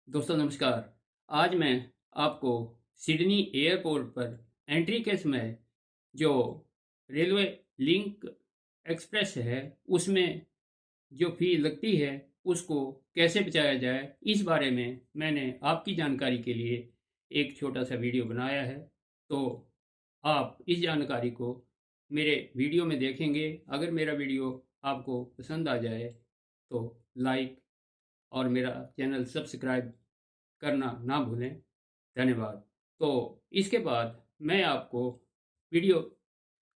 दोस्तों नमस्कार। आज मैं आपको सिडनी एयरपोर्ट पर एंट्री के समय जो रेलवे लिंक एक्सप्रेस है उसमें जो फ़ी लगती है उसको कैसे बचाया जाए, इस बारे में मैंने आपकी जानकारी के लिए एक छोटा सा वीडियो बनाया है। तो आप इस जानकारी को मेरे वीडियो में देखेंगे। अगर मेरा वीडियो आपको पसंद आ जाए तो लाइक और मेरा चैनल सब्सक्राइब करना ना भूलें। धन्यवाद। तो इसके बाद मैं आपको वीडियो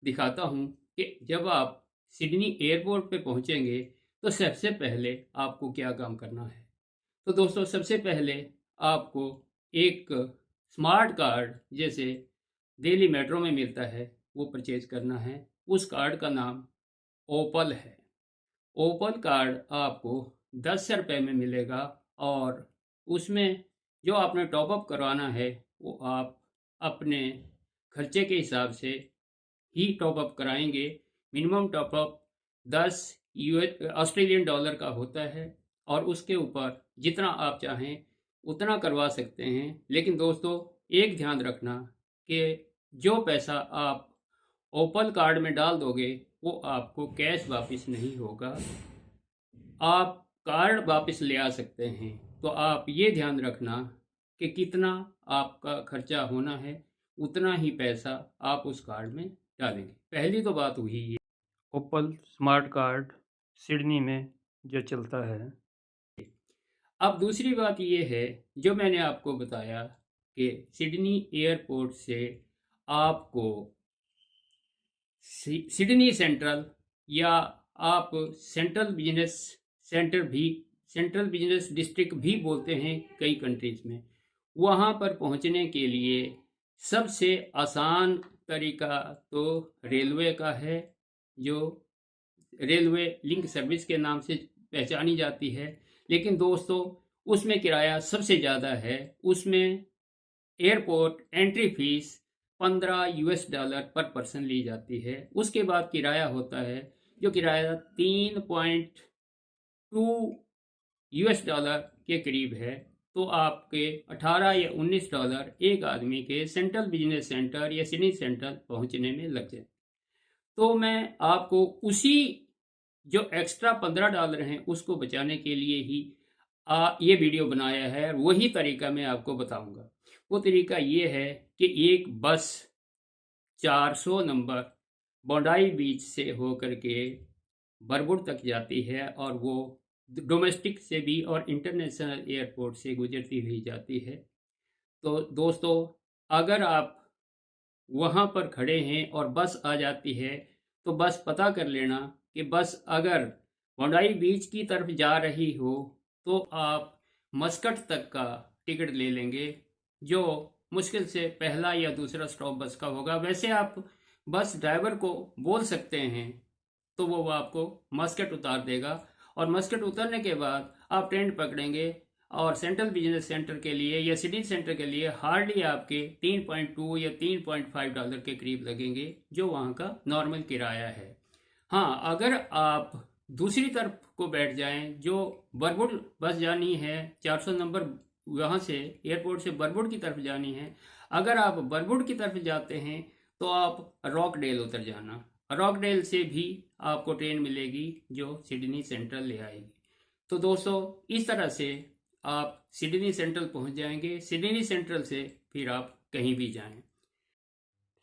दिखाता हूँ कि जब आप सिडनी एयरपोर्ट पे पहुँचेंगे तो सबसे पहले आपको क्या काम करना है। तो दोस्तों सबसे पहले आपको एक स्मार्ट कार्ड, जैसे दिल्ली मेट्रो में मिलता है, वो परचेज करना है। उस कार्ड का नाम ओपल है। ओपल कार्ड आपको 10 रुपये में मिलेगा और उसमें जो आपने टॉपअप करवाना है वो आप अपने खर्चे के हिसाब से ही टॉपअप कराएंगे। Minimum top up 10 US Australian dollar का होता है और उसके ऊपर जितना आप चाहें उतना करवा सकते हैं। लेकिन दोस्तों एक ध्यान रखना कि जो पैसा आप ओपल कार्ड में डाल दोगे वो आपको कैश वापस नहीं होगा। आप कार्ड वापस ले आ सकते हैं। तो आप ये ध्यान रखना कि कितना आपका खर्चा होना है उतना ही पैसा आप उस कार्ड में डालेंगे। पहली तो बात हुई ये ओपल स्मार्ट कार्ड सिडनी में जो चलता है। अब दूसरी बात ये है, जो मैंने आपको बताया कि सिडनी एयरपोर्ट से आपको सिडनी सेंट्रल, या आप सेंट्रल बिजनेस सेंटर भी, सेंट्रल बिजनेस डिस्ट्रिक्ट भी बोलते हैं कई कंट्रीज में, वहाँ पर पहुँचने के लिए सबसे आसान तरीका तो रेलवे का है, जो रेलवे लिंक सर्विस के नाम से पहचानी जाती है। लेकिन दोस्तों उसमें किराया सबसे ज़्यादा है। उसमें एयरपोर्ट एंट्री फीस $15 पर पर्सन ली जाती है। उसके बाद किराया होता है, जो किराया 3.2 डॉलर के करीब है। तो आपके 18 या $19 एक आदमी के सेंट्रल बिजनेस सेंटर या सिडनी सेंट्रल पहुंचने में लग जाए। तो मैं आपको उसी जो एक्स्ट्रा $15 हैं उसको बचाने के लिए ही ये वीडियो बनाया है और वही तरीका मैं आपको बताऊंगा। वो तरीका ये है कि एक बस 400 नंबर बोंडाई बीच से होकर के बरबुड तक जाती है और वो डोमेस्टिक से भी और इंटरनेशनल एयरपोर्ट से गुजरती हुई जाती है। तो दोस्तों अगर आप वहाँ पर खड़े हैं और बस आ जाती है तो बस पता कर लेना कि बस अगर बोंडाई बीच की तरफ जा रही हो तो आप मस्कट तक का टिकट ले लेंगे, जो मुश्किल से पहला या दूसरा स्टॉप बस का होगा। वैसे आप बस ड्राइवर को बोल सकते हैं तो वो आपको मस्कट उतार देगा और मस्कट उतरने के बाद आप ट्रेन पकड़ेंगे और सेंट्रल बिजनेस सेंटर के लिए या सिटी सेंटर के लिए हार्डली आपके 3.2 या $3.5 के करीब लगेंगे, जो वहाँ का नॉर्मल किराया है। हाँ, अगर आप दूसरी तरफ को बैठ जाएं, जो बरबुड बस जानी है 400 नंबर, वहाँ से एयरपोर्ट से बरबुड की तरफ जानी है, अगर आप बरबुड की तरफ जाते हैं तो आप रॉकडेल उतर जाना। रॉकडेल से भी आपको ट्रेन मिलेगी जो सिडनी सेंट्रल ले आएगी। तो दोस्तों इस तरह से आप सिडनी सेंट्रल पहुंच जाएंगे। सिडनी सेंट्रल से फिर आप कहीं भी जाएं।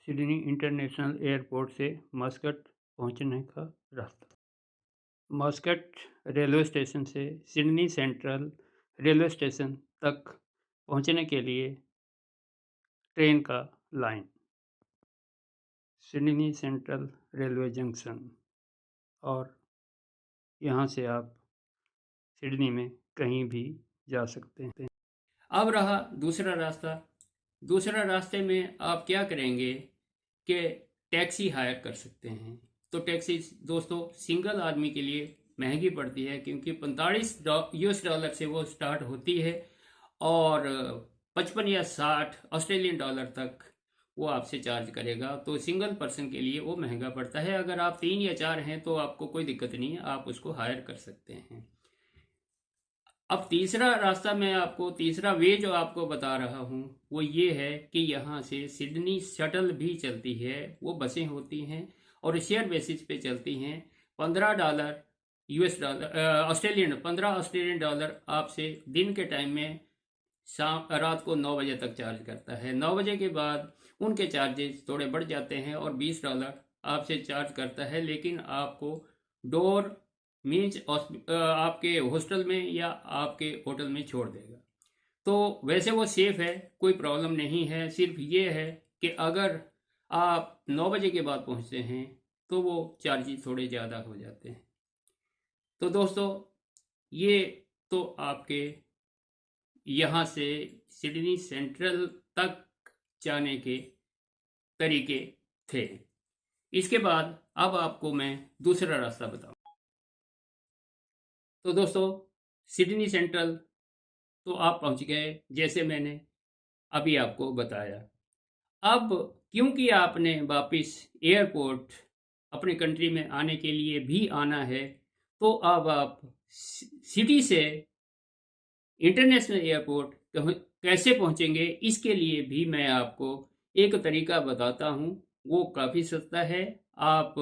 सिडनी इंटरनेशनल एयरपोर्ट से मस्कट पहुंचने का रास्ता। मस्कट रेलवे स्टेशन से सिडनी सेंट्रल रेलवे स्टेशन तक पहुंचने के लिए ट्रेन का line, Sydney central railway junction, और यहाँ से आप सिडनी में कहीं भी जा सकते हैं। अब रहा दूसरा रास्ता। दूसरा रास्ते में आप क्या करेंगे कि टैक्सी हायर कर सकते हैं। तो टैक्सी दोस्तों सिंगल आदमी के लिए महंगी पड़ती है, क्योंकि $45 से वो स्टार्ट होती है और 55 या 60 ऑस्ट्रेलियन डॉलर तक वो आपसे चार्ज करेगा। तो सिंगल पर्सन के लिए वो महंगा पड़ता है। अगर आप 3 या 4 हैं तो आपको कोई दिक्कत नहीं है, आप उसको हायर कर सकते हैं। अब तीसरा रास्ता मैं आपको, तीसरा वे जो आपको बता रहा हूँ वो ये है कि यहाँ से सिडनी शटल भी चलती है। वो बसें होती हैं और शेयर बेसिस पे चलती हैं। $15 US डॉलर, ऑस्ट्रेलियन, $15 आपसे दिन के टाइम में शाम रात को 9 बजे तक चार्ज करता है। 9 बजे के बाद उनके चार्जेस थोड़े बढ़ जाते हैं और $20 आपसे चार्ज करता है, लेकिन आपको डोर मीन्स आपके हॉस्टल में या आपके होटल में छोड़ देगा। तो वैसे वो सेफ़ है, कोई प्रॉब्लम नहीं है। सिर्फ ये है कि अगर आप 9 बजे के बाद पहुंचते हैं तो वो चार्जेस थोड़े ज़्यादा हो जाते हैं। तो दोस्तों, ये तो आपके यहाँ से सिडनी सेंट्रल तक जाने के तरीके थे। इसके बाद अब आपको मैं दूसरा रास्ता बताऊँ। तो दोस्तों, सिडनी सेंट्रल तो आप पहुँच गए, जैसे मैंने अभी आपको बताया। अब क्योंकि आपने वापस एयरपोर्ट अपने कंट्री में आने के लिए भी आना है, तो अब आप सिटी से इंटरनेशनल एयरपोर्ट कैसे पहुंचेंगे, इसके लिए भी मैं आपको एक तरीका बताता हूं। वो काफ़ी सस्ता है। आप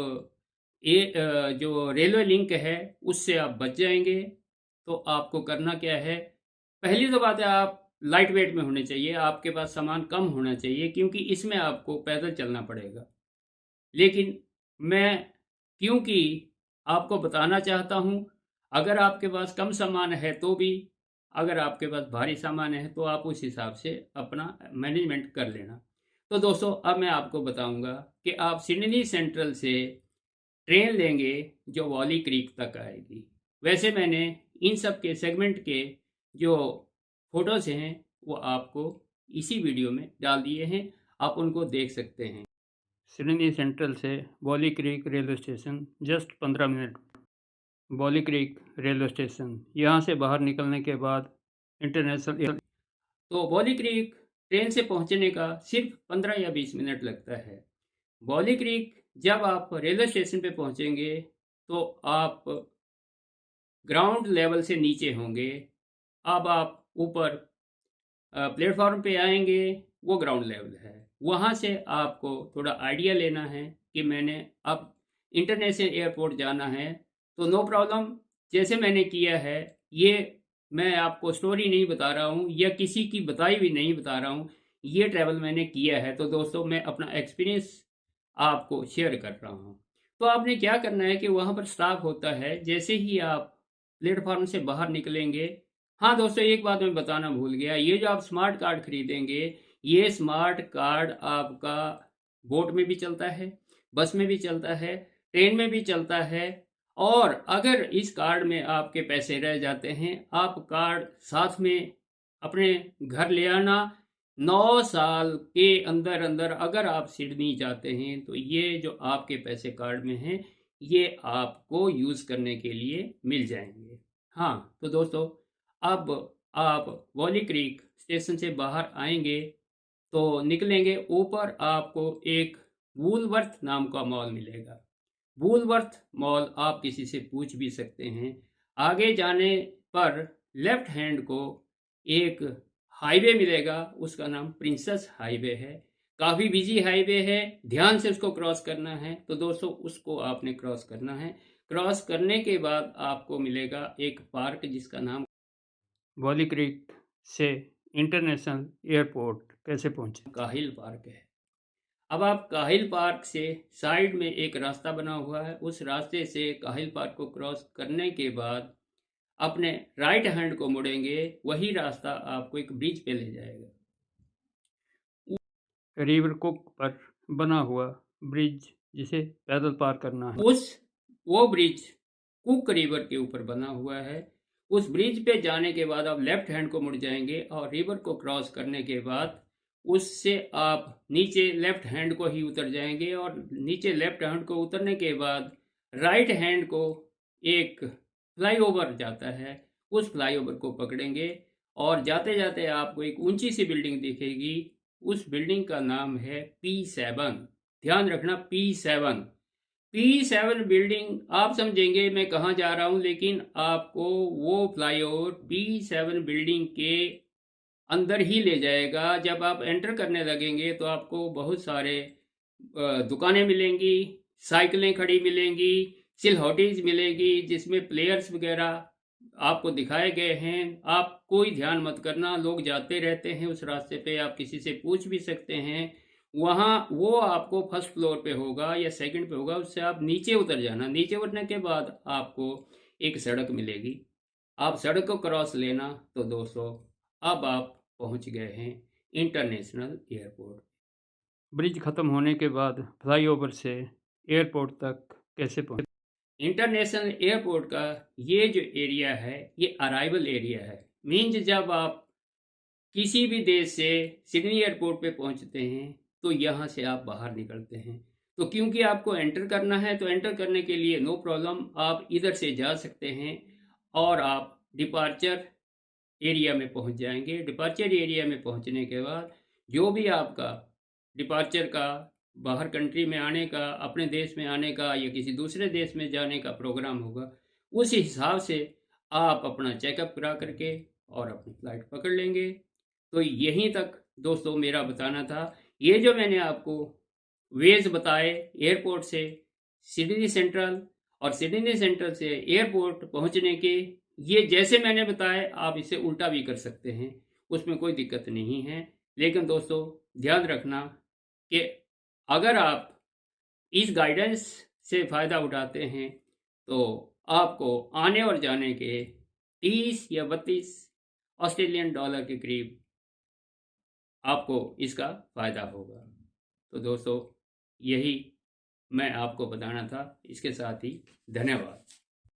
जो रेलवे लिंक है उससे आप बच जाएंगे। तो आपको करना क्या है, पहली तो बात है, आप लाइट वेट में होने चाहिए, आपके पास सामान कम होना चाहिए, क्योंकि इसमें आपको पैदल चलना पड़ेगा। लेकिन मैं क्योंकि आपको बताना चाहता हूँ, अगर आपके पास कम सामान है तो भी, अगर आपके पास भारी सामान है तो आप उस हिसाब से अपना मैनेजमेंट कर लेना। तो दोस्तों, अब मैं आपको बताऊंगा कि आप सिडनी सेंट्रल से ट्रेन लेंगे जो वॉली क्रीक तक आएगी। वैसे मैंने इन सब के सेगमेंट के जो फोटोज़ हैं वो आपको इसी वीडियो में डाल दिए हैं, आप उनको देख सकते हैं। सिडनी सेंट्रल से Wolli Creek railway station just 15 minute. Wolli Creek railway station, यहाँ से बाहर निकलने के बाद इंटरनेशनल, तो वॉली क्रीक ट्रेन से पहुँचने का सिर्फ 15 या 20 मिनट लगता है। वॉली क्रीक जब आप रेलवे स्टेशन पे पहुँचेंगे तो आप ग्राउंड लेवल से नीचे होंगे। अब आप ऊपर प्लेटफॉर्म पे आएंगे, वो ग्राउंड लेवल है। वहाँ से आपको थोड़ा आइडिया लेना है कि मैंने अब इंटरनेशनल एयरपोर्ट जाना है, तो नो प्रॉब्लम, जैसे मैंने किया है। ये मैं आपको स्टोरी नहीं बता रहा हूँ या किसी की बताई भी नहीं बता रहा हूँ, ये ट्रैवल मैंने किया है। तो दोस्तों, मैं अपना एक्सपीरियंस आपको शेयर कर रहा हूँ। तो आपने क्या करना है कि वहाँ पर स्टाफ होता है, जैसे ही आप प्लेटफॉर्म से बाहर निकलेंगे। हाँ दोस्तों, एक बात मैं बताना भूल गया, ये जो आप स्मार्ट कार्ड खरीदेंगे, ये स्मार्ट कार्ड आपका बोट में भी चलता है, बस में भी चलता है, ट्रेन में भी चलता है। और अगर इस कार्ड में आपके पैसे रह जाते हैं, आप कार्ड साथ में अपने घर ले आना। 9 साल के अंदर अंदर अगर आप सिडनी जाते हैं तो ये जो आपके पैसे कार्ड में हैं, ये आपको यूज़ करने के लिए मिल जाएंगे। हाँ, तो दोस्तों, अब आप वॉली क्रीक स्टेशन से बाहर आएंगे तो निकलेंगे ऊपर, आपको एक वूलवर्थ नाम का मॉल मिलेगा। वूलवर्थ मॉल आप किसी से पूछ भी सकते हैं। आगे जाने पर लेफ्ट हैंड को एक हाईवे मिलेगा, उसका नाम प्रिंसेस हाईवे है। काफ़ी बिजी हाईवे है, ध्यान से उसको क्रॉस करना है। तो दोस्तों, उसको आपने क्रॉस करना है। क्रॉस करने के बाद आपको मिलेगा एक पार्क जिसका नाम वॉली क्रीक से इंटरनेशनल एयरपोर्ट कैसे पहुंचे, काहिल पार्क है। अब आप काहिल पार्क से साइड में एक रास्ता बना हुआ है, उस रास्ते से काहिल पार्क को क्रॉस करने के बाद अपने राइट हैंड को मुड़ेंगे, वही रास्ता आपको एक ब्रिज पे ले जाएगा। रिवर कुक पर बना हुआ ब्रिज, जिसे पैदल पार करना है। वो ब्रिज कुक रिवर के ऊपर बना हुआ है। उस ब्रिज पे जाने के बाद आप लेफ्ट हैंड को मुड़ जाएंगे और रिवर को क्रॉस करने के बाद उससे आप नीचे लेफ्ट हैंड को ही उतर जाएंगे। और नीचे लेफ्ट हैंड को उतरने के बाद राइट हैंड को एक फ्लाईओवर जाता है, उस फ्लाईओवर को पकड़ेंगे और जाते जाते आपको एक ऊंची सी बिल्डिंग दिखेगी। उस बिल्डिंग का नाम है P7। ध्यान रखना, P7। P7 बिल्डिंग आप समझेंगे मैं कहाँ जा रहा हूँ, लेकिन आपको वो फ्लाईओवर P7 बिल्डिंग के अंदर ही ले जाएगा। जब आप एंटर करने लगेंगे तो आपको बहुत सारे दुकानें मिलेंगी, साइकिलें खड़ी मिलेंगी, सिलहौटीज मिलेगी जिसमें प्लेयर्स वगैरह आपको दिखाए गए हैं। आप कोई ध्यान मत करना, लोग जाते रहते हैं उस रास्ते पे, आप किसी से पूछ भी सकते हैं। वहाँ वो आपको फर्स्ट फ्लोर पे होगा या सेकंड पे होगा, उससे आप नीचे उतर जाना। नीचे उतरने के बाद आपको एक सड़क मिलेगी, आप सड़क को क्रॉस लेना। तो दोस्तों अब आप पहुंच गए हैं इंटरनेशनल एयरपोर्ट। ब्रिज ख़त्म होने के बाद फ्लाईओवर से एयरपोर्ट तक कैसे पहुंचे? इंटरनेशनल एयरपोर्ट का ये जो एरिया है ये अराइवल एरिया है। मीन्स जब आप किसी भी देश से सिडनी एयरपोर्ट पे पहुंचते हैं तो यहाँ से आप बाहर निकलते हैं। तो क्योंकि आपको एंटर करना है तो एंटर करने के लिए नो प्रॉब्लम, आप इधर से जा सकते हैं और आप डिपार्चर एरिया में पहुंच जाएंगे। डिपार्चर एरिया में पहुंचने के बाद जो भी आपका डिपार्चर का, बाहर कंट्री में आने का, अपने देश में आने का या किसी दूसरे देश में जाने का प्रोग्राम होगा, उस हिसाब से आप अपना चेकअप करा करके और अपनी फ़्लाइट पकड़ लेंगे। तो यहीं तक दोस्तों मेरा बताना था। ये जो मैंने आपको वेज बताए एयरपोर्ट से सिडनी सेंट्रल और सिडनी सेंट्रल से एयरपोर्ट पहुंचने के, ये जैसे मैंने बताए आप इसे उल्टा भी कर सकते हैं, उसमें कोई दिक्कत नहीं है। लेकिन दोस्तों ध्यान रखना कि अगर आप इस गाइडेंस से फ़ायदा उठाते हैं तो आपको आने और जाने के 30 या 32 ऑस्ट्रेलियन डॉलर के करीब आपको इसका फ़ायदा होगा। तो दोस्तों यही मैं आपको बताना था। इसके साथ ही धन्यवाद।